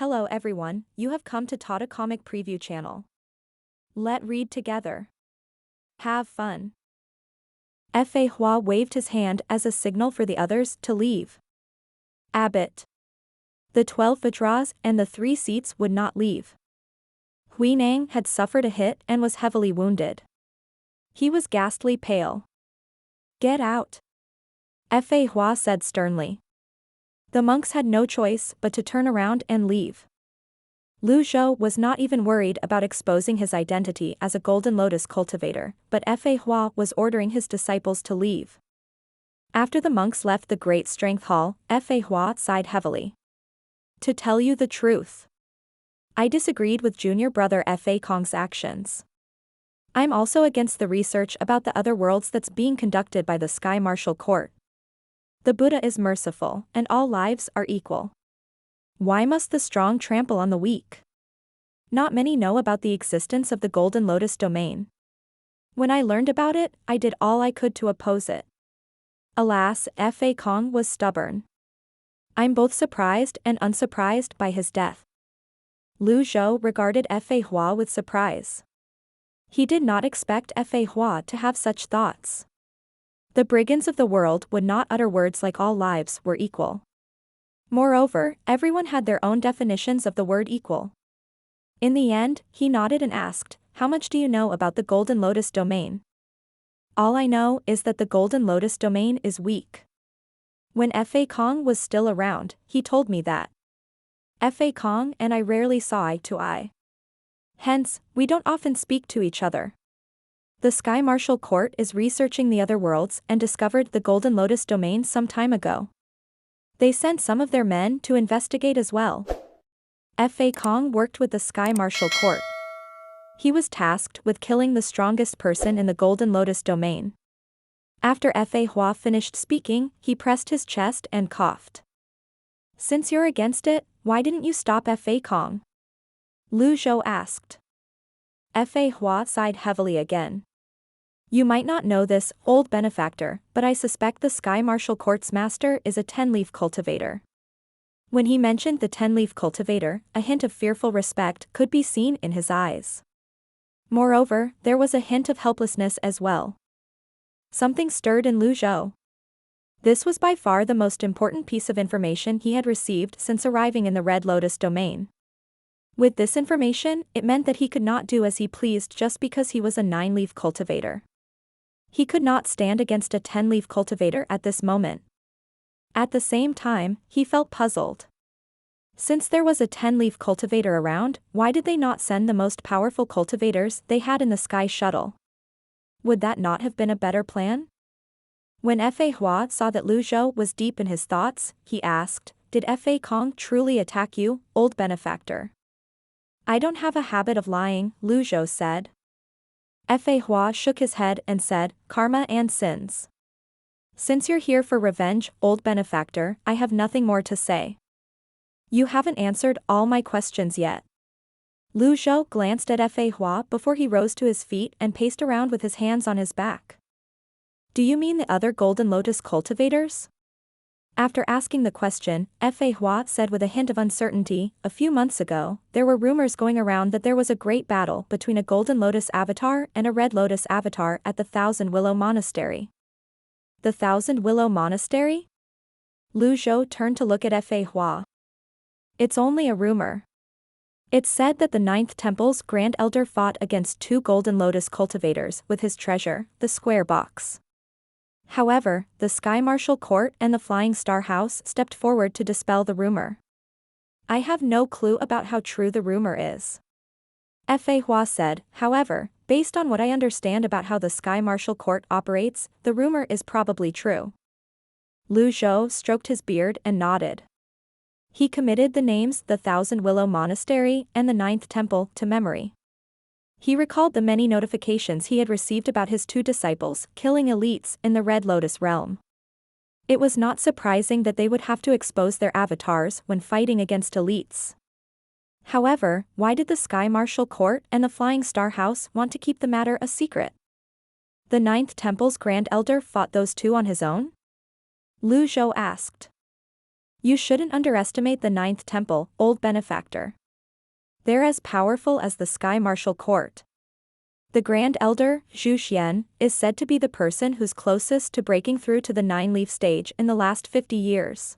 Hello everyone, you have come to Tata Comic Preview channel. Let read together. Have fun. Fa Hua waved his hand as a signal for the others to leave. Abbot. The 12 Vajras and the 3 seats would not leave. Huineng had suffered a hit and was heavily wounded. He was ghastly pale. Get out. Fa Hua said sternly. The monks had no choice but to turn around and leave. Zhou was not even worried about exposing his identity as a Golden Lotus cultivator, but Fa Hua was ordering his disciples to leave. After the monks left the Great Strength Hall, Fa Hua sighed heavily. To tell you the truth, I disagreed with junior brother Fa Kong's actions. I'm also against the research about the other worlds that's being conducted by the Sky Martial Court. The Buddha is merciful, and all lives are equal. Why must the strong trample on the weak? Not many know about the existence of the Golden Lotus domain. When I learned about it, I did all I could to oppose it. Alas, Fa Kong was stubborn. I'm both surprised and unsurprised by his death. Zhou regarded Fa Hua with surprise. He did not expect Fa Hua to have such thoughts. The brigands of the world would not utter words like all lives were equal. Moreover, everyone had their own definitions of the word equal. In the end, he nodded and asked, "How much do you know about the Golden Lotus domain?" All I know is that the Golden Lotus domain is weak. When Fa Kong was still around, he told me that. Fa Kong and I rarely saw eye to eye. Hence, we don't often speak to each other. The Sky Martial Court is researching the other worlds and discovered the Golden Lotus domain some time ago. They sent some of their men to investigate as well. Fa Kong worked with the Sky Martial Court. He was tasked with killing the strongest person in the Golden Lotus domain. After Fa Hua finished speaking, he pressed his chest and coughed. Since you're against it, why didn't you stop Fa Kong? Zhou asked. Fa Hua sighed heavily again. You might not know this, old benefactor, but I suspect the Sky Martial Court's master is a 10-leaf cultivator. When he mentioned the 10-leaf cultivator, a hint of fearful respect could be seen in his eyes. Moreover, there was a hint of helplessness as well. Something stirred in Zhou. This was by far the most important piece of information he had received since arriving in the Red Lotus domain. With this information, it meant that he could not do as he pleased just because he was a 9-leaf cultivator. He could not stand against a 10-leaf cultivator at this moment. At the same time, he felt puzzled. Since there was a 10-leaf cultivator around, why did they not send the most powerful cultivators they had in the Sky Shuttle? Would that not have been a better plan? When Fa Hua saw that Zhou was deep in his thoughts, he asked, "Did Fa Kong truly attack you, old benefactor?" "I don't have a habit of lying," Zhou said. Fa Hua shook his head and said, "Karma and sins. Since you're here for revenge, old benefactor, I have nothing more to say. You haven't answered all my questions yet." Zhou glanced at Fa Hua before he rose to his feet and paced around with his hands on his back. "Do you mean the other Golden Lotus cultivators?" After asking the question, Fa Hua said with a hint of uncertainty, "A few months ago, there were rumors going around that there was a great battle between a Golden Lotus avatar and a Red Lotus avatar at the Thousand Willow Monastery." The Thousand Willow Monastery? Zhou turned to look at Fa Hua. "It's only a rumor. It's said that the 9th Temple's Grand Elder fought against 2 Golden Lotus cultivators with his treasure, the square box. However, the Sky Martial Court and the Flying Star House stepped forward to dispel the rumor. I have no clue about how true the rumor is." Fa Hua said, "However, based on what I understand about how the Sky Martial Court operates, the rumor is probably true." Zhou stroked his beard and nodded. He committed the names the Thousand Willow Monastery and the 9th Temple to memory. He recalled the many notifications he had received about his 2 disciples killing elites in the Red Lotus realm. It was not surprising that they would have to expose their avatars when fighting against elites. However, why did the Sky Martial Court and the Flying Star House want to keep the matter a secret? The 9th Temple's Grand Elder fought those 2 on his own? Zhou asked. You shouldn't underestimate the Ninth Temple, old benefactor. They're as powerful as the Sky Martial Court. The Grand Elder, Zhou, is said to be the person who's closest to breaking through to the Nine-Leaf stage in the last 50 years.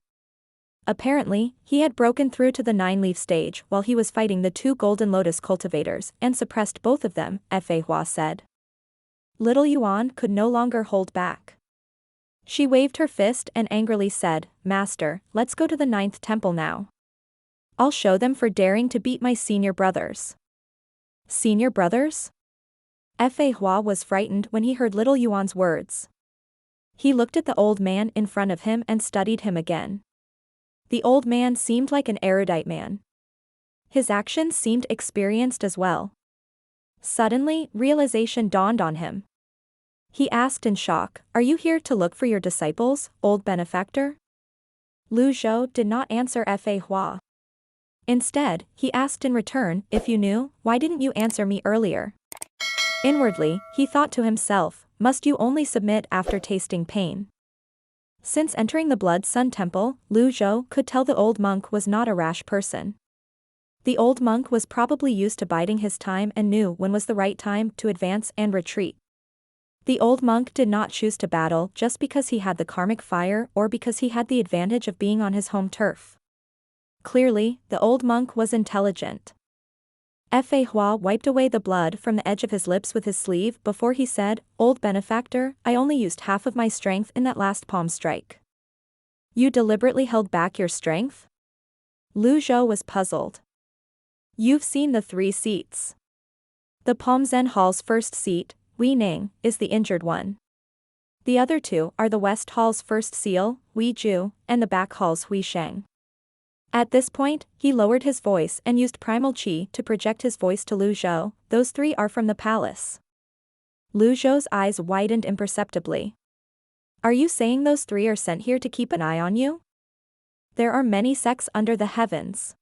Apparently, he had broken through to the Nine-Leaf stage while he was fighting the two Golden Lotus cultivators and suppressed both of them, Hua said. Little Yuan could no longer hold back. She waved her fist and angrily said, Master, let's go to the Ninth Temple now. I'll show them for daring to beat my senior brothers. Senior brothers? Hua was frightened when he heard little Yuan's words. He looked at the old man in front of him and studied him again. The old man seemed like an erudite man. His actions seemed experienced as well. Suddenly, realization dawned on him. He asked in shock, Are you here to look for your disciples, old benefactor? Zhou did not answer Hua. Instead, he asked in return, If you knew, why didn't you answer me earlier? Inwardly, he thought to himself, Must you only submit after tasting pain? Since entering the Blood Sun Temple, Zhou could tell the old monk was not a rash person. The old monk was probably used to biding his time and knew when was the right time to advance and retreat. The old monk did not choose to battle just because he had the karmic fire or because he had the advantage of being on his home turf. Clearly, the old monk was intelligent. Hua wiped away the blood from the edge of his lips with his sleeve before he said, Old benefactor, I only used half of my strength in that last palm strike. You deliberately held back your strength? Zhou was puzzled. You've seen the 3 seats. The Palm Zen Hall's first seat, Wuya, is the injured one. The other 2 are the West Hall's first seal, Zhou, and the back hall's Huisheng. At this point, he lowered his voice and used primal chi to project his voice to Zhou. Those 3 are from the palace. Zhou's eyes widened imperceptibly. Are you saying those 3 are sent here to keep an eye on you? There are many sects under the heavens.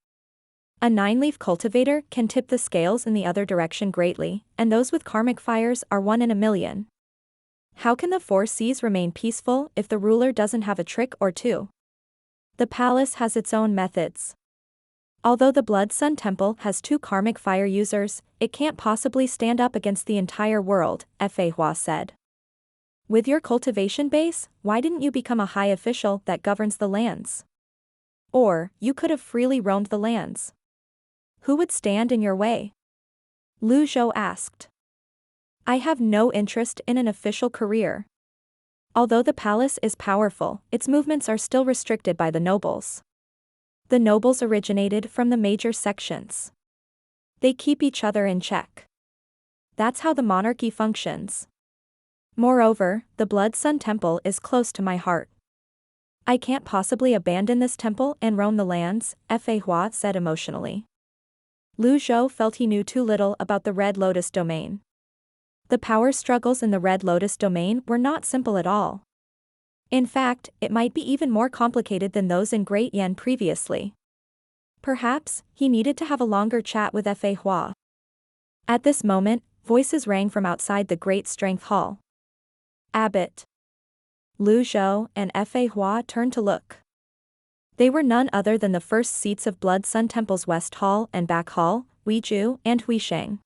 A 9-leaf cultivator can tip the scales in the other direction greatly, and those with karmic fires are 1 in a million. How can the 4 seas remain peaceful if the ruler doesn't have a trick or 2? The palace has its own methods. Although the Blood Sun Temple has 2 karmic fire users, it can't possibly stand up against the entire world, Hua said. With your cultivation base, why didn't you become a high official that governs the lands? Or, you could have freely roamed the lands. Who would stand in your way? Zhou asked. I have no interest in an official career. Although the palace is powerful, its movements are still restricted by the nobles. The nobles originated from the major sections. They keep each other in check. That's how the monarchy functions. Moreover, the Blood Sun Temple is close to my heart. I can't possibly abandon this temple and roam the lands, Hua said emotionally. Zhou felt he knew too little about the Red Lotus domain. The power struggles in the Red Lotus domain were not simple at all. In fact, it might be even more complicated than those in Great Yen previously. Perhaps, he needed to have a longer chat with Hua. At this moment, voices rang from outside the Great Strength Hall. Abbot. Zhou and Hua turned to look. They were none other than the first seats of Blood Sun Temple's West Hall and Back Hall, Zhou and Huisheng.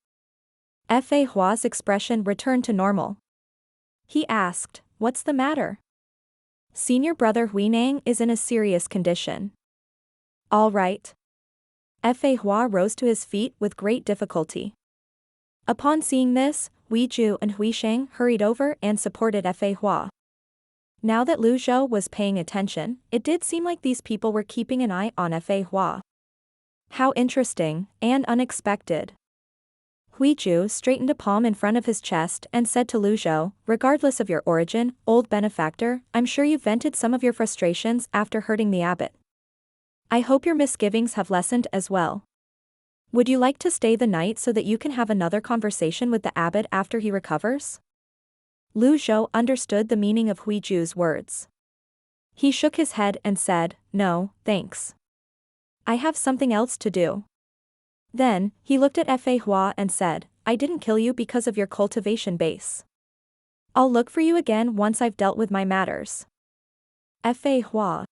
Hua's expression returned to normal. He asked, What's the matter? Senior brother Huineng is in a serious condition. All right. Hua rose to his feet with great difficulty. Upon seeing this, Zhou and Huisheng hurried over and supported Hua. Now that Zhou was paying attention, it did seem like these people were keeping an eye on Hua. How interesting, and unexpected. Zhou straightened a palm in front of his chest and said to Zhou, Regardless of your origin, old benefactor, I'm sure you vented some of your frustrations after hurting the abbot. I hope your misgivings have lessened as well. Would you like to stay the night so that you can have another conversation with the abbot after he recovers? Zhou understood the meaning of Zhou's words. He shook his head and said, No, thanks. I have something else to do. Then, he looked at Hua and said, I didn't kill you because of your cultivation base. I'll look for you again once I've dealt with my matters. Hua.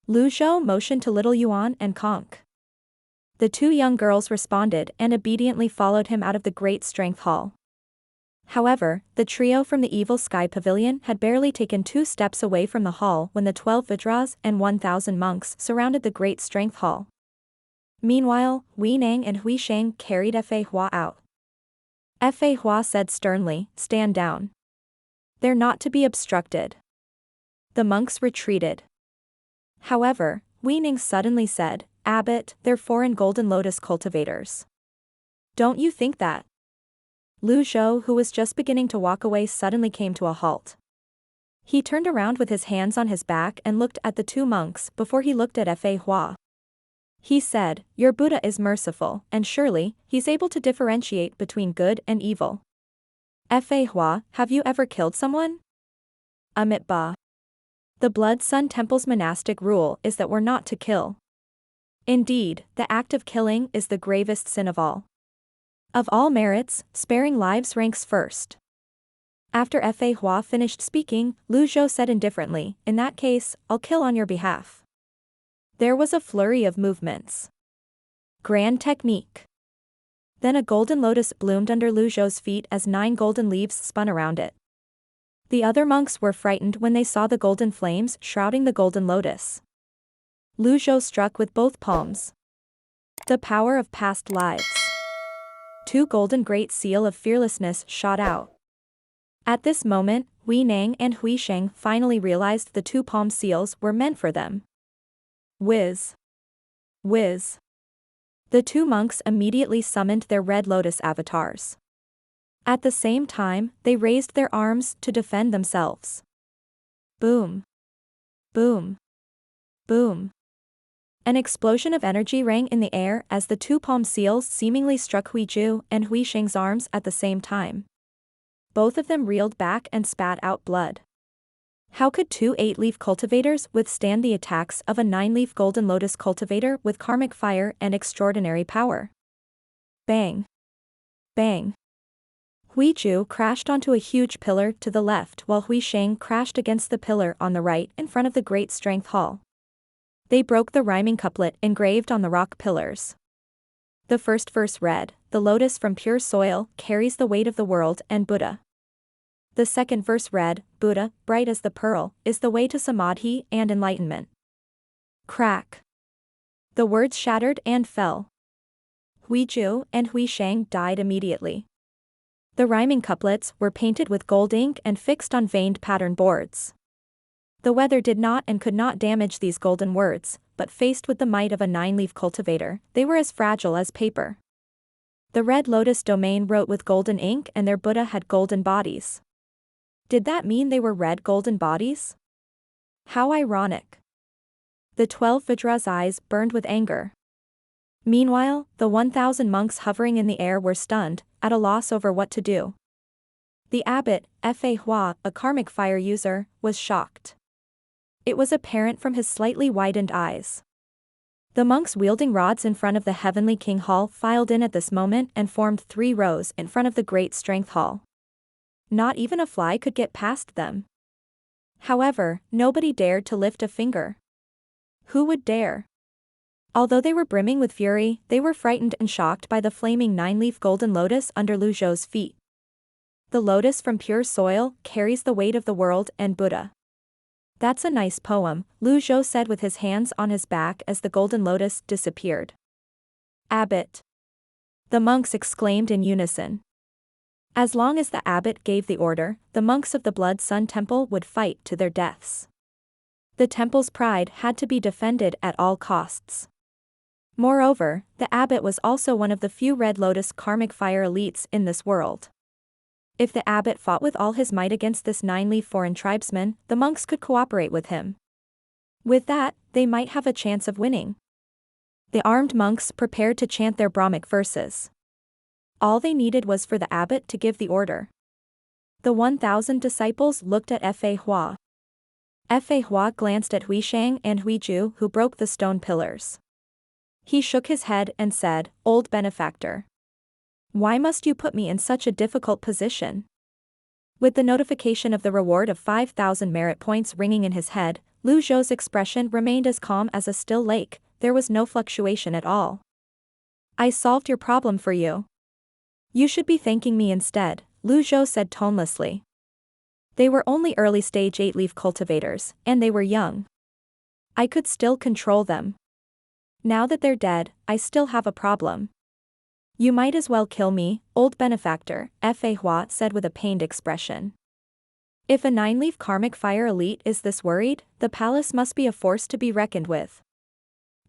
Lu Zhou motioned to little Yuan and Conk. The two young girls responded and obediently followed him out of the Great Strength Hall. However, the trio from the Evil Sky Pavilion had barely taken 2 steps away from the hall when the 12 Vidras and 1,000 monks surrounded the Great Strength Hall. Meanwhile, Wei Nang and Hui Sheng carried Fa Hua out. Fa Hua said sternly, "Stand down. They're not to be obstructed." The monks retreated. However, Wei Nang suddenly said, "Abbot, they're foreign golden lotus cultivators. Don't you think that?" Lu Zhou, who was just beginning to walk away, suddenly came to a halt. He turned around with his hands on his back and looked at the two monks before he looked at Fa Hua. He said, "Your Buddha is merciful, and surely, he's able to differentiate between good and evil. Fa Hua, have you ever killed someone?" Amit Ba. The Blood Sun Temple's monastic rule is that we're not to kill. Indeed, the act of killing is the gravest sin of all. Of all merits, sparing lives ranks first. After Fa Hua finished speaking, Lu Zhou said indifferently, "In that case, I'll kill on your behalf." There was a flurry of movements. Grand technique. Then a golden lotus bloomed under Lu Zhou's feet as 9 golden leaves spun around it. The other monks were frightened when they saw the golden flames shrouding the golden lotus. Lu Zhou struck with both palms. The power of past lives. 2 golden great seal of fearlessness shot out. At this moment, Wei Nang and Hui Sheng finally realized the 2 palm seals were meant for them. Whiz. Whiz. The 2 monks immediately summoned their red lotus avatars. At the same time, they raised their arms to defend themselves. Boom. Boom. Boom. An explosion of energy rang in the air as the 2 palm seals seemingly struck Huiju and Hui Sheng's arms at the same time. Both of them reeled back and spat out blood. How could 2 8-leaf cultivators withstand the attacks of a 9-leaf golden lotus cultivator with karmic fire and extraordinary power? Bang. Bang. Huiju crashed onto a huge pillar to the left while Hui Sheng crashed against the pillar on the right in front of the Great Strength Hall. They broke the rhyming couplet engraved on the rock pillars. The first verse read, "The lotus from pure soil carries the weight of the world and Buddha." The second verse read, "Buddha, bright as the pearl, is the way to samadhi and enlightenment." Crack. The words shattered and fell. Huiju and Hui Sheng died immediately. The rhyming couplets were painted with gold ink and fixed on veined pattern boards. The weather did not and could not damage these golden words, but faced with the might of a 9-leaf cultivator, they were as fragile as paper. The Red Lotus domain wrote with golden ink and their Buddha had golden bodies. Did that mean they were red golden bodies? How ironic. The 12 Vidra's eyes burned with anger. Meanwhile, the 1,000 monks hovering in the air were stunned, at a loss over what to do. The abbot, Fa Hua, a karmic fire user, was shocked. It was apparent from his slightly widened eyes. The monks wielding rods in front of the Heavenly King Hall filed in at this moment and formed 3 rows in front of the Great Strength Hall. Not even a fly could get past them. However, nobody dared to lift a finger. Who would dare? Although they were brimming with fury, they were frightened and shocked by the flaming 9-leaf golden lotus under Lu Zhou's feet. The lotus from pure soil carries the weight of the world and Buddha. That's a nice poem, Lu Zhou said with his hands on his back as the golden lotus disappeared. Abbot. The monks exclaimed in unison. As long as the abbot gave the order, the monks of the Blood Sun Temple would fight to their deaths. The temple's pride had to be defended at all costs. Moreover, the abbot was also one of the few Red Lotus karmic fire elites in this world. If the abbot fought with all his might against this 9-leaf foreign tribesman, the monks could cooperate with him. With that, they might have a chance of winning. The armed monks prepared to chant their Brahmic verses. All they needed was for the abbot to give the order. The 1,000 disciples looked at Fa Hua. Fa Hua glanced at Hui Sheng and Huiju, who broke the stone pillars. He shook his head and said, "Old benefactor. Why must you put me in such a difficult position?" With the notification of the reward of 5,000 merit points ringing in his head, Lu Zhou's expression remained as calm as a still lake, there was no fluctuation at all. I solved your problem for you. You should be thanking me instead, Lu Zhou said tonelessly. They were only early-stage 8-leaf cultivators, and they were young. I could still control them. Now that they're dead, I still have a problem. You might as well kill me, old benefactor, Fa Hua said with a pained expression. If a 9-leaf karmic fire elite is this worried, the palace must be a force to be reckoned with.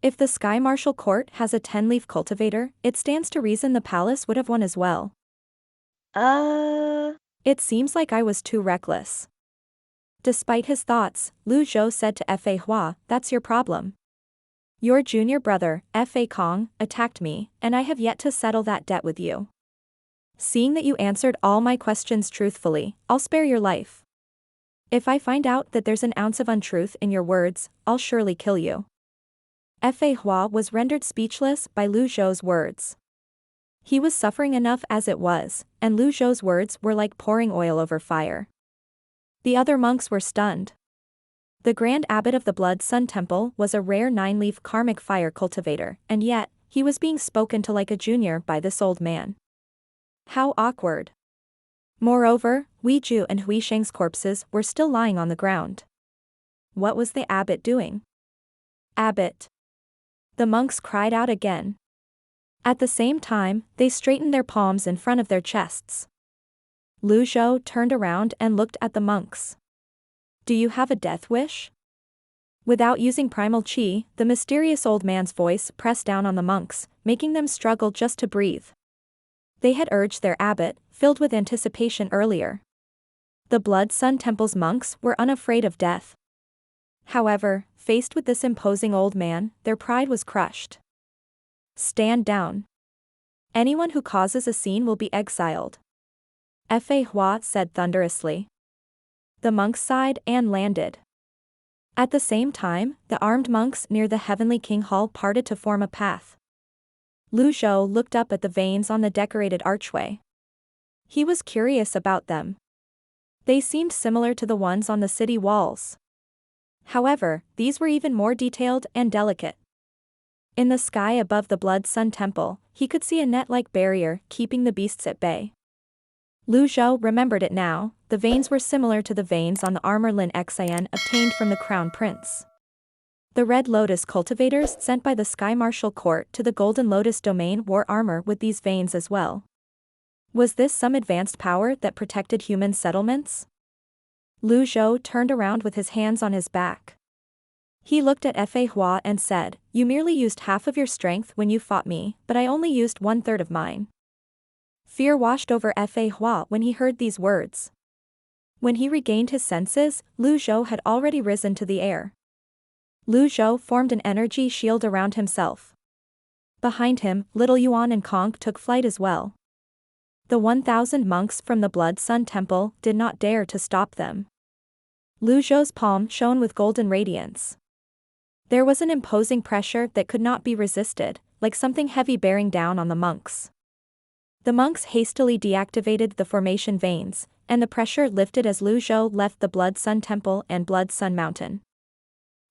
If the Sky Martial Court has a 10-leaf cultivator, it stands to reason the palace would have won as well. It seems like I was too reckless. Despite his thoughts, Lu Zhou said to Fa Hua, that's your problem. Your junior brother, Fa Kong, attacked me, and I have yet to settle that debt with you. Seeing that you answered all my questions truthfully, I'll spare your life. If I find out that there's an ounce of untruth in your words, I'll surely kill you. Fa Hua was rendered speechless by Lu Zhou's words. He was suffering enough as it was, and Lu Zhou's words were like pouring oil over fire. The other monks were stunned. The Grand Abbot of the Blood Sun Temple was a rare 9-leaf karmic fire cultivator, and yet, he was being spoken to like a junior by this old man. How awkward. Moreover, Huiju and Huisheng's corpses were still lying on the ground. What was the abbot doing? Abbot! The monks cried out again. At the same time, they straightened their palms in front of their chests. Lu Zhou turned around and looked at the monks. Do you have a death wish? Without using primal chi, the mysterious old man's voice pressed down on the monks, making them struggle just to breathe. They had urged their abbot, filled with anticipation earlier. The Blood Sun Temple's monks were unafraid of death. However, faced with this imposing old man, their pride was crushed. Stand down. Anyone who causes a scene will be exiled. Fa Hua said thunderously. The monks sighed and landed. At the same time, the armed monks near the Heavenly King Hall parted to form a path. Lu Zhou looked up at the veins on the decorated archway. He was curious about them. They seemed similar to the ones on the city walls. However, these were even more detailed and delicate. In the sky above the Blood Sun Temple, he could see a net-like barrier keeping the beasts at bay. Lu Zhou remembered it now, the veins were similar to the veins on the armor Lin Xian obtained from the Crown Prince. The Red Lotus cultivators sent by the Sky Martial Court to the Golden Lotus domain wore armor with these veins as well. Was this some advanced power that protected human settlements? Lu Zhou turned around with his hands on his back. He looked at Fa Hua and said, you merely used half of your strength when you fought me, but I only used 1/3 of mine. Fear washed over Fa Hua when he heard these words. When he regained his senses, Lu Zhou had already risen to the air. Lu Zhou formed an energy shield around himself. Behind him, little Yuan and Kong took flight as well. The 1,000 monks from the Blood Sun Temple did not dare to stop them. Lu Zhou's palm shone with golden radiance. There was an imposing pressure that could not be resisted, like something heavy bearing down on the monks. The monks hastily deactivated the formation veins, and the pressure lifted as Lu Zhou left the Blood Sun Temple and Blood Sun Mountain.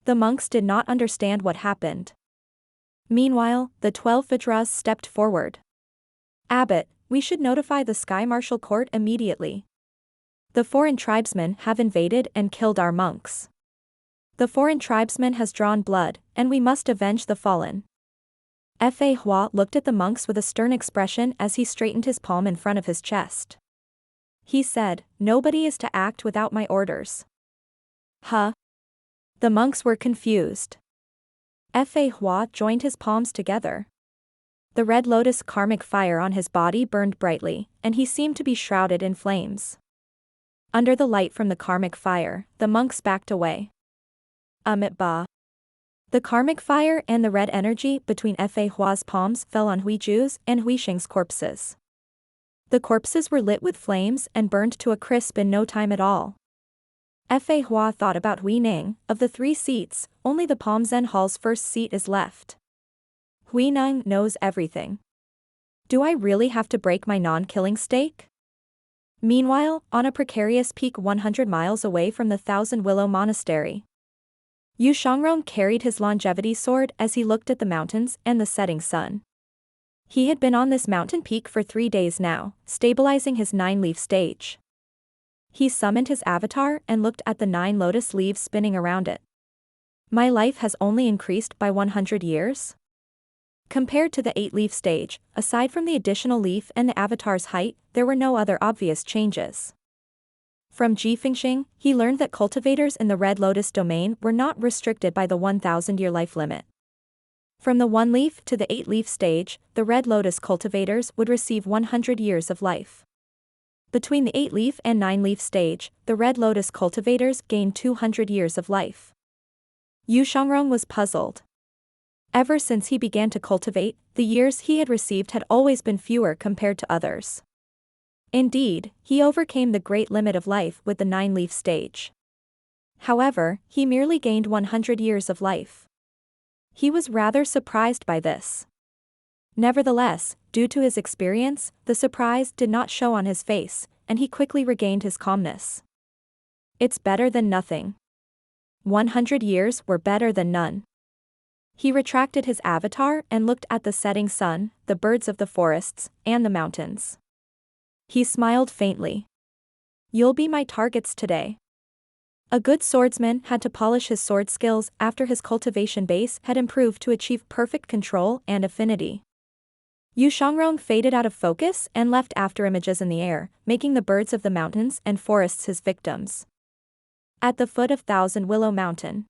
The monks did not understand what happened. Meanwhile, the 12 Vajras stepped forward. Abbot, we should notify the Sky Martial Court immediately. The foreign tribesmen have invaded and killed our monks. The foreign tribesman has drawn blood, and we must avenge the fallen. Fa Hua looked at the monks with a stern expression as he straightened his palm in front of his chest. He said, nobody is to act without my orders. Huh? The monks were confused. Fa Hua joined his palms together. The red lotus karmic fire on his body burned brightly, and he seemed to be shrouded in flames. Under the light from the karmic fire, the monks backed away. Ba. The karmic fire and the red energy between Fa Hua's palms fell on Huiju's and Huisheng's corpses. The corpses were lit with flames and burned to a crisp in no time at all. Fa Hua thought about Huineng, of the 3 seats, only the Palm Zen Hall's first seat is left. Huineng knows everything. Do I really have to break my non-killing stake? Meanwhile, on a precarious peak 100 miles away from the Thousand Willow Monastery. Yu Shangrong carried his longevity sword as he looked at the mountains and the setting sun. He had been on this mountain peak for 3 days now, stabilizing his 9-leaf stage. He summoned his avatar and looked at the 9 lotus leaves spinning around it. My life has only increased by 100 years? Compared to the 8-leaf stage, aside from the additional leaf and the avatar's height, there were no other obvious changes. From Ji Fengxing, he learned that cultivators in the Red Lotus domain were not restricted by the 1,000-year life limit. From the 1-leaf to the 8-leaf stage, the Red Lotus cultivators would receive 100 years of life. Between the 8-leaf and 9-leaf stage, the Red Lotus cultivators gained 200 years of life. Yu Shangrong was puzzled. Ever since he began to cultivate, the years he had received had always been fewer compared to others. Indeed, he overcame the great limit of life with the 9-leaf stage. However, he merely gained 100 years of life. He was rather surprised by this. Nevertheless, due to his experience, the surprise did not show on his face, and he quickly regained his calmness. It's better than nothing. 100 years were better than none. He retracted his avatar and looked at the setting sun, the birds of the forests, and the mountains. He smiled faintly. You'll be my targets today. A good swordsman had to polish his sword skills after his cultivation base had improved to achieve perfect control and affinity. Yu Shangrong faded out of focus and left after images in the air, making the birds of the mountains and forests his victims. At the foot of Thousand Willow Mountain.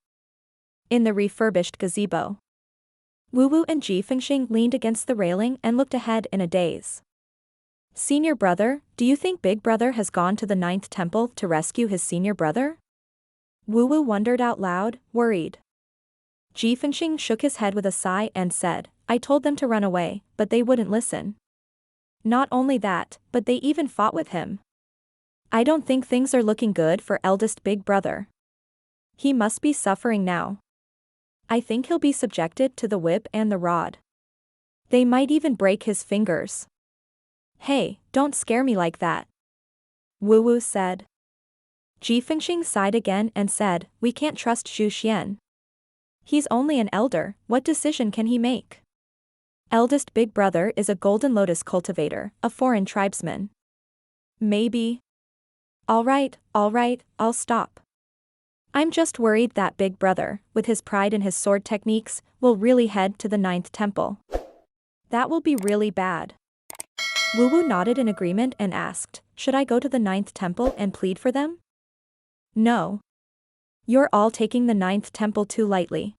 In the refurbished gazebo. Wu and Ji Fengxing leaned against the railing and looked ahead in a daze. Senior brother, do you think Big Brother has gone to the 9th temple to rescue his senior brother? Wu wondered out loud, worried. Ji Fengxing shook his head with a sigh and said, I told them to run away, but they wouldn't listen. Not only that, but they even fought with him. I don't think things are looking good for eldest Big Brother. He must be suffering now. I think he'll be subjected to the whip and the rod. They might even break his fingers. Hey, don't scare me like that. Wu said. Ji Fengxing sighed again and said, we can't trust Zhu Xian. He's only an elder, what decision can he make? Eldest Big Brother is a golden lotus cultivator, a foreign tribesman. Maybe. Alright, I'll stop. I'm just worried that Big Brother, with his pride in his sword techniques, will really head to the 9th temple. That will be really bad. Wu nodded in agreement and asked, should I go to the 9th temple and plead for them? No. You're all taking the 9th temple too lightly.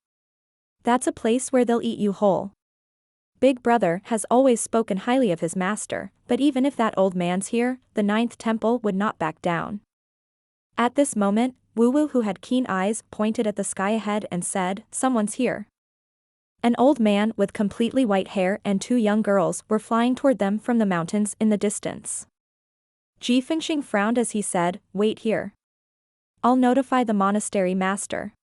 That's a place where they'll eat you whole. Big Brother has always spoken highly of his master, but even if that old man's here, the 9th temple would not back down. At this moment, Wu, who had keen eyes, pointed at the sky ahead and said, someone's here. An old man with completely white hair and 2 young girls were flying toward them from the mountains in the distance. Ji Fengxing frowned as he said, wait here. I'll notify the monastery master.